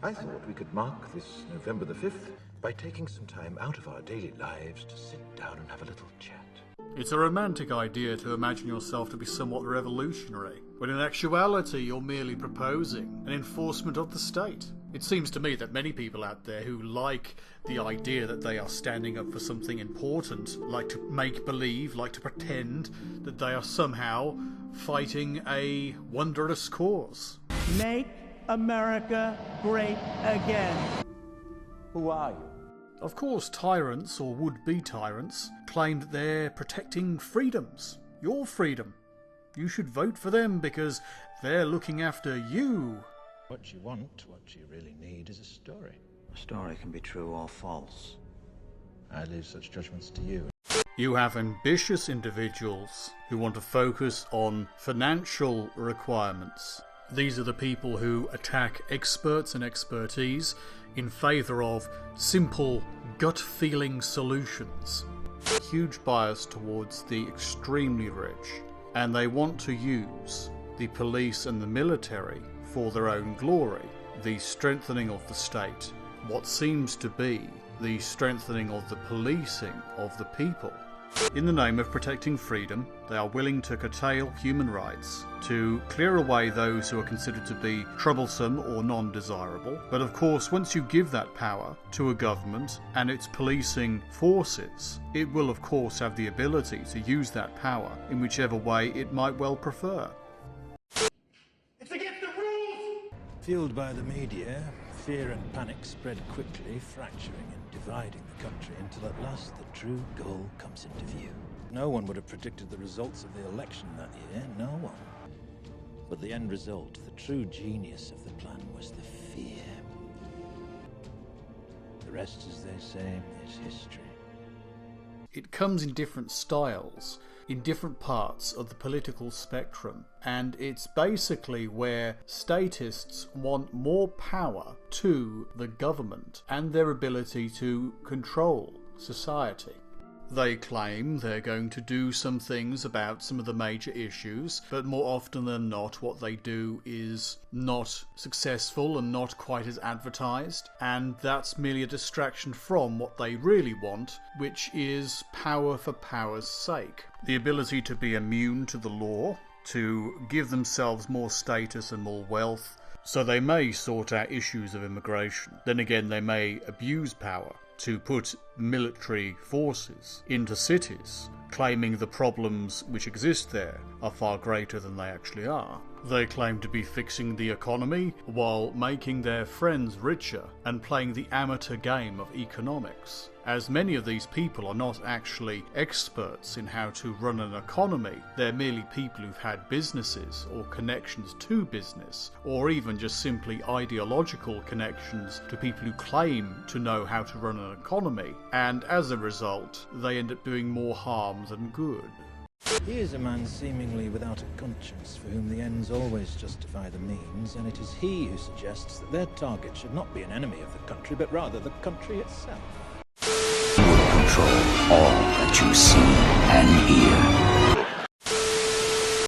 I thought we could mark this November the 5th by taking some time out of our daily lives to sit down and have a little chat. It's a romantic idea to imagine yourself to be somewhat revolutionary, when in actuality you're merely proposing an enforcement of the state. It seems to me that many people out there who like the idea that they are standing up for something important, like to make believe, like to pretend that they are somehow fighting a wondrous cause. Make America great again. Who are you? Of course, tyrants, or would-be tyrants, claim that they're protecting freedoms. Your freedom. You should vote for them because they're looking after you. What you want, what you really need, is a story. A story can be true or false. I leave such judgments to you. You have ambitious individuals who want to focus on financial requirements. These are the people who attack experts and expertise in favour of simple, gut-feeling solutions. Huge bias towards the extremely rich, and they want to use the police and the military for their own glory. The strengthening of the state, what seems to be the strengthening of the policing of the people. In the name of protecting freedom, they are willing to curtail human rights, to clear away those who are considered to be troublesome or non-desirable. But of course, once you give that power to a government and its policing forces, it will of course have the ability to use that power in whichever way it might well prefer. It's against the rules! Fueled by the media, fear and panic spread quickly, fracturing and dividing the country until at last the true goal comes into view. No one would have predicted the results of the election that year, no one. But the end result, the true genius of the plan, was the fear. The rest, as they say, is history. It comes in different styles, in different parts of the political spectrum, and it's basically where statists want more power to the government and their ability to control society. They claim they're going to do some things about some of the major issues, but more often than not what they do is not successful and not quite as advertised, and that's merely a distraction from what they really want, which is power for power's sake. The ability to be immune to the law, to give themselves more status and more wealth, so they may sort out issues of immigration. Then again, they may abuse power to put military forces into cities, claiming the problems which exist there are far greater than they actually are. They claim to be fixing the economy while making their friends richer and playing the amateur game of economics. As many of these people are not actually experts in how to run an economy, they're merely people who've had businesses or connections to business, or even just simply ideological connections to people who claim to know how to run an economy, and as a result, they end up doing more harm than good. Here's a man seemingly without a conscience, for whom the ends always justify the means, and it is he who suggests that their target should not be an enemy of the country, but rather the country itself. You will control all that you see and hear.